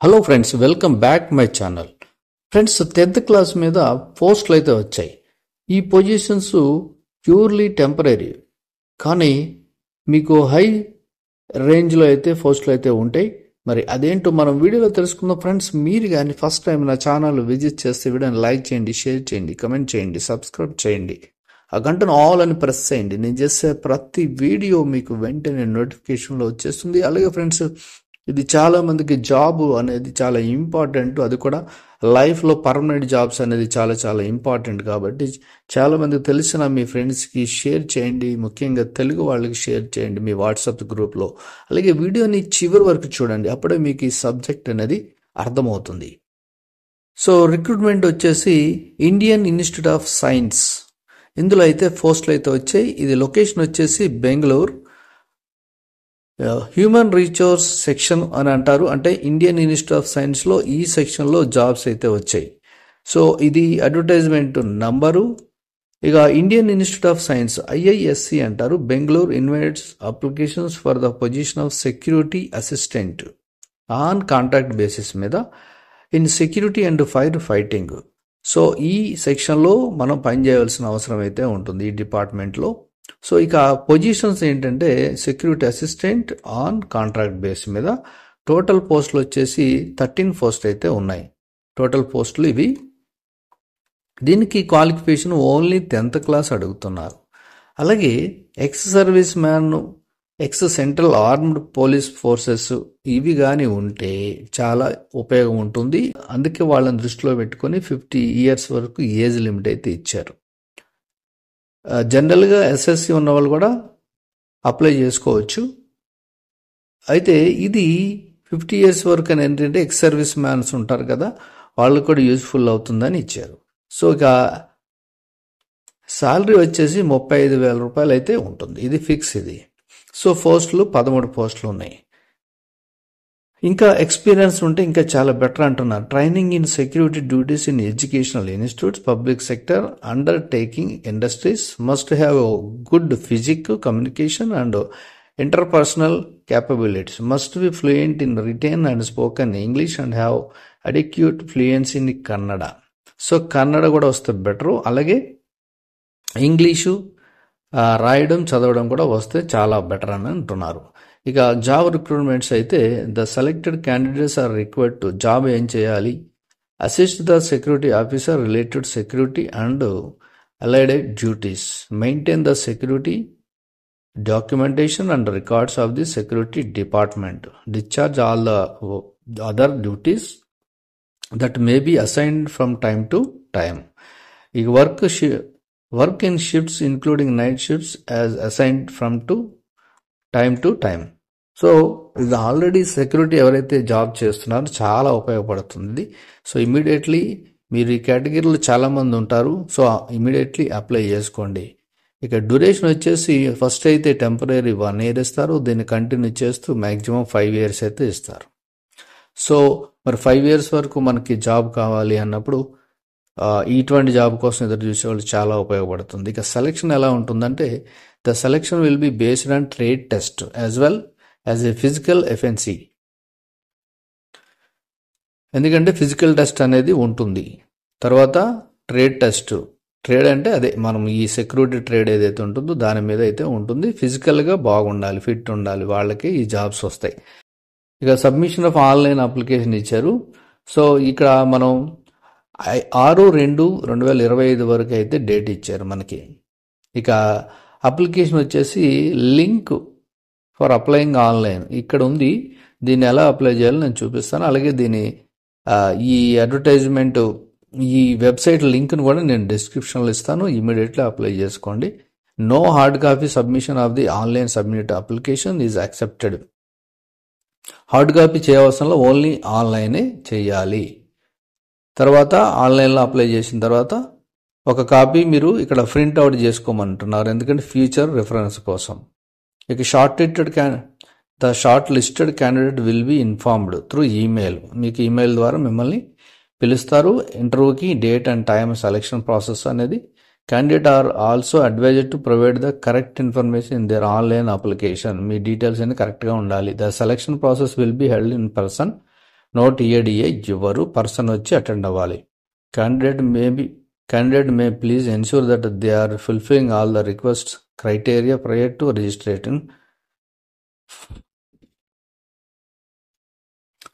Hello friends, welcome back my channel. Friends, 10th class మీద పోస్టులు అయితే వచ్చాయి. ఈ పొజిషన్స్ ప్యూర్లీ టెంపరీ, కానీ మీకు హై రేంజ్లో అయితే పోస్టులు అయితే ఉంటాయి. మరి అదేంటో మనం వీడియోలో తెలుసుకుందాం. ఫ్రెండ్స్, మీరు కానీ ఫస్ట్ టైం నా ఛానల్ విజిట్ చేస్తే వీడియోని లైక్ చేయండి, షేర్ చేయండి, కమెంట్ చేయండి, సబ్స్క్రైబ్ చేయండి, ఆ గంటను ఆల్ అని ప్రెస్ చేయండి. నేను చేసే ప్రతి వీడియో మీకు వెంటనే నోటిఫికేషన్లో వచ్చేస్తుంది. అలాగే ఫ్రెండ్స్, ఇది చాలా మందికి జాబ్ అనేది చాలా ఇంపార్టెంట్, అది కూడా లైఫ్లో పర్మనెంట్ జాబ్స్ అనేది చాలా చాలా ఇంపార్టెంట్. కాబట్టి చాలా మందికి తెలిసిన మీ ఫ్రెండ్స్కి షేర్ చేయండి, ముఖ్యంగా తెలుగు వాళ్ళకి షేర్ చేయండి మీ వాట్సాప్ గ్రూప్లో. అలాగే వీడియోని చివరి వరకు చూడండి, అప్పుడే మీకు ఈ సబ్జెక్ట్ అనేది అర్థమవుతుంది. సో రిక్రూట్మెంట్ వచ్చేసి ఇండియన్ ఇన్స్టిట్యూట్ ఆఫ్ సైన్స్, ఇందులో అయితే పోస్టులు అయితే వచ్చాయి. ఇది లొకేషన్ వచ్చేసి బెంగళూరు. హ్యూమన్ రీసోర్స్ సెక్షన్ అని అంటారు, అంటే ఇండియన్ ఇన్స్టిట్యూట్ ఆఫ్ సైన్స్లో ఈ సెక్షన్లో జాబ్స్ అయితే వచ్చాయి. సో ఇది అడ్వర్టైజ్మెంట్ నంబరు. ఇక Indian Institute of Science IISc అంటారు, Bengaluru invites applications for the position of security assistant on contract basis మీద in security and fire fighting. So ఈ సెక్షన్లో మనం పనిచేయవలసిన అవసరం అయితే ఉంటుంది ఈ డిపార్ట్మెంట్లో. సో ఇక పొజిషన్స్ ఏంటంటే security assistant on contract base మీద. టోటల్ పోస్టులు వచ్చేసి 13 పోస్టులు అయితే ఉన్నాయి. టోటల్ పోస్టులు ఇవి. దీనికి క్వాలిఫికేషన్ ఓన్లీ 10th క్లాస్ అడుగుతున్నారు. అలాగే ex service man, X central armed police forces ఇవి కానీ ఉంటే చాలా ఉపయోగం ఉంటుంది. అందుకే వాళ్ళని దృష్టిలో పెట్టుకొని 50 years వరకు ఏజ్ లిమిట్ అయితే ఇచ్చారు. జనరల్గా SSC ఉన్న వాళ్ళు కూడా అప్లై చేసుకోవచ్చు. అయితే ఇది 50 years వరకు అని ఏంటంటే ఎక్స్ సర్వీస్ మ్యాన్స్ ఉంటారు కదా, వాళ్ళు కూడా యూజ్ఫుల్ అవుతుందని ఇచ్చారు. సో ఇక శాలరీ వచ్చేసి 35,000 రూపాయలు అయితే ఉంటుంది, ఇది ఫిక్స్ ఇది. సో పోస్టులు 13 పోస్టులు ఉన్నాయి. ఇంకా ఎక్స్పీరియన్స్ ఉంటే ఇంకా చాలా బెటర్ అంటున్నారు. Training in security duties in educational institutes, public sector, undertaking industries, must have good physique, communication and interpersonal capabilities, must be fluent in written and spoken English and have adequate fluency in Kannada. So Kannada కూడా వస్తే better. అలాగే English రాయడం చదవడం కూడా వస్తే చాలా better అని అంటున్నారు. ఇక జాబ్ రిక్రూట్మెంట్స్ అయితే the selected candidates are required to job ఏం చేయాలి, assist the security officer related security and allied duties, maintain the security documentation and records of the security department, discharge all the other duties that may be assigned from time to time. ఇక work in shifts including night shifts as assigned from time to time. So ఇది already security ఎవరైతే job చేస్తున్నారో చాలా ఉపయోగపడుతుంది. So immediately మీరు ఈ కేటగిరీలో చాలామంది ఉంటారు, సో ఇమీడియట్లీ అప్లై చేసుకోండి. ఇక డ్యూరేషన్ వచ్చేసి ఫస్ట్ అయితే టెంపరీ 1 year ఇస్తారు, దీన్ని కంటిన్యూ చేస్తూ మ్యాక్సిమం 5 years అయితే ఇస్తారు. సో మరి 5 years వరకు మనకి జాబ్ కావాలి అన్నప్పుడు ఇటువంటి జాబ్ కోసం ఎదురు చూసేవాళ్ళు చాలా ఉపయోగపడుతుంది. ఇక సెలెక్షన్ ఎలా ఉంటుందంటే the selection will be based on trade test as well as a physical ఎఫెన్సీ. ఎందుకంటే ఫిజికల్ టెస్ట్ అనేది ఉంటుంది, తర్వాత ట్రేడ్ టెస్ట్. ట్రేడ్ అంటే అదే మనం ఈ సెక్యూరిటీ ట్రేడ్ ఏదైతే ఉంటుందో దాని మీద అయితే ఉంటుంది. ఫిజికల్గా బాగుండాలి, ఫిట్ ఉండాలి, వాళ్ళకి ఈ జాబ్స్ వస్తాయి. ఇక సబ్మిషన్ ఆఫ్ ఆన్లైన్ అప్లికేషన్ ఇచ్చారు. సో ఇక్కడ మనం 6/2/2025 వరకు అయితే డేట్ ఇచ్చారు మనకి. ఇక అప్లికేషన్ వచ్చేసి లింక్ ఫర్ అప్లయింగ్ ఆన్లైన్ ఇక్కడ ఉంది, దీన్ని ఎలా అప్లై చేయాలో నేను చూపిస్తాను. అలాగే దీని ఈ అడ్వర్టైజ్మెంట్ ఈ వెబ్సైట్ లింక్ను కూడా నేను డిస్క్రిప్షన్లో ఇస్తాను, ఇమీడియట్లీ అప్లై చేసుకోండి. No hard copy submission of the online submit application is accepted. Hard copy చేయవలసిన ఓన్లీ ఆన్లైనే చేయాలి. తర్వాత ఆన్లైన్లో అప్లై చేసిన తర్వాత ఒక కాపీ మీరు ఇక్కడ ప్రింట్ అవుట్ చేసుకోమంటున్నారు, ఎందుకంటే ఫ్యూచర్ రిఫరెన్స్ కోసం. ఇక short listed candidate will be informed through email. మీకు ఈమెయిల్ ద్వారా మిమ్మల్ని పిలుస్తారు. ఇంటర్వ్యూకి date and time, selection process అనేది. Candidate are also advisor to provide the correct information in their online application. మీ డీటెయిల్స్ అన్ని కరెక్ట్గా ఉండాలి. The selection process will be held in person no TA DA ఇవ్వరు. పర్సన్ వచ్చి అటెండ్ అవ్వాలి. Candidate may please ensure that they are fulfilling all the request criteria prior to registration.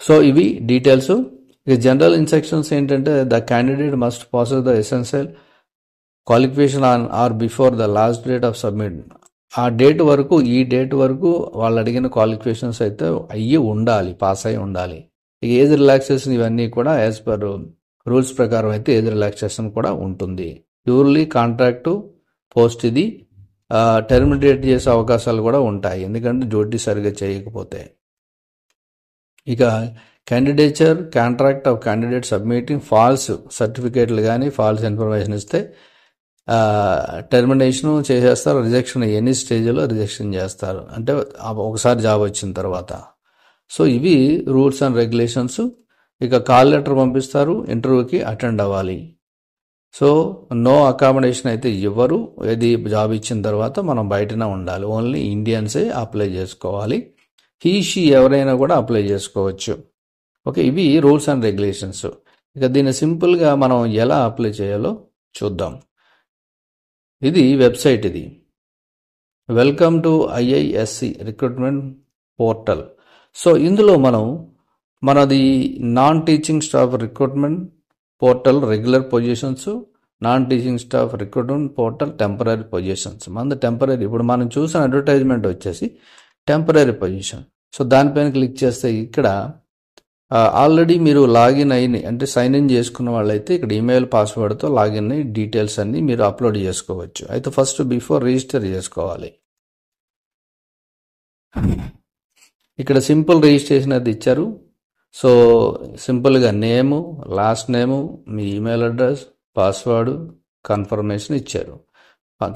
So ఇవి details. ఇక general instructions ఏంటంటే the candidate must passes the essential qualification on are before the last date of submit. ఈ date వరకు వాళ్ళు అడిగిన qualifications అయితే అయ్యి ఉండాలి, పాస్ అయి ఉండాలి. ఇక ఏజ్ రిలాక్సేషన్ ఇవన్నీ కూడా యాజ్ పర్ రూల్స్ ప్రకారం అయితే ఏజ్ రిలాక్సేషన్ కూడా ఉంటుంది. ప్యూర్లీ కాంట్రాక్టు పోస్ట్ ఇది. టర్మినేట్ చేసే అవకాశాలు కూడా ఉంటాయి, ఎందుకంటే డ్యూటీ సరిగ్గా చేయకపోతే. ఇక candidature contract of candidate submitting false సర్టిఫికేట్లు కానీ ఫాల్స్ ఇన్ఫర్మేషన్ ఇస్తే టర్మినేషన్ చేసేస్తారు. రిజెక్షన్ ఎనీ స్టేజ్లో రిజెక్షన్ చేస్తారు, అంటే ఒకసారి జాబ్ వచ్చిన తర్వాత. సో ఇవి రూల్స్ అండ్ రెగ్యులేషన్స్. ఇక కాల్ లెటర్ పంపిస్తారు, ఇంటర్వ్యూకి అటెండ్ అవ్వాలి. సో నో అకామిడేషన్ అయితే ఇవ్వరు. ఇది జాబ్ ఇచ్చిన తర్వాత మనం బయటనే ఉండాలి. ఓన్లీ ఇండియన్సే అప్లై చేసుకోవాలి. షీ ఎవరైనా కూడా అప్లై చేసుకోవచ్చు. ఓకే, ఇవి రూల్స్ అండ్ రెగ్యులేషన్స్. ఇక దీన్ని సింపుల్గా మనం ఎలా అప్లై చేయాలో చూద్దాం. ఇది వెబ్సైట్. ఇది welcome to IISc recruitment portal. So ఇందులో మనది non teaching staff recruitment portal regular positions, non teaching staff recruitment portal temporary positions. మనది టెంపరీ. ఇప్పుడు మనం చూసిన అడ్వర్టైజ్మెంట్ వచ్చేసి టెంపరీ పొజిషన్. సో దానిపైన క్లిక్ చేస్తే ఇక్కడ ఆల్రెడీ మీరు లాగిన్ అయ్యి అంటే సైన్ ఇన్ చేసుకున్న వాళ్ళైతే ఇక్కడ ఈమెయిల్ పాస్వర్డ్తో లాగిన్ అయ్యి డీటెయిల్స్ అన్నీ మీరు అప్లోడ్ చేసుకోవచ్చు. అయితే ఫస్ట్ బిఫోర్ రిజిస్టర్ చేసుకోవాలి. ఇక్కడ సింపుల్ రిజిస్ట్రేషన్ అది ఇచ్చారు. సో సింపుల్గా నేము, లాస్ట్ నేము, మీ ఈమెయిల్ అడ్రస్, పాస్వర్డ్, కన్ఫర్మేషన్ ఇచ్చారు.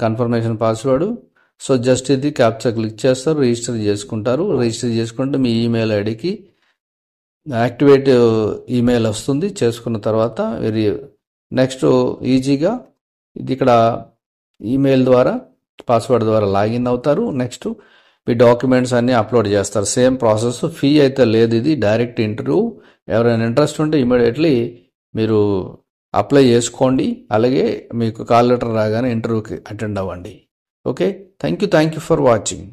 Confirmation password. సో జస్ట్ ఇది క్యాప్చర్ క్లిక్ చేస్తారు, రిజిస్టర్ చేసుకుంటారు. రిజిస్టర్ చేసుకుంటే మీ ఈమెయిల్ ఐడికి యాక్టివేట్ ఈమెయిల్ వస్తుంది. చేసుకున్న తర్వాత నెక్స్ట్ ఈజీగా ఇది ఇక్కడ ఈమెయిల్ ద్వారా పాస్వర్డ్ ద్వారా లాగిన్ అవుతారు. నెక్స్ట్ మీ డాక్యుమెంట్స్ అన్నీ అప్లోడ్ చేస్తారు. Same process. ఫీ అయితే లేదు, ఇది డైరెక్ట్ ఇంటర్వ్యూ. ఎవరైనా ఇంట్రెస్ట్ ఉంటే ఇమీడియట్లీ మీరు అప్లై చేసుకోండి. అలాగే మీకు కాల్ లెటర్ రాగానే ఇంటర్వ్యూకి అటెండ్ అవ్వండి. Okay, thank you for watching.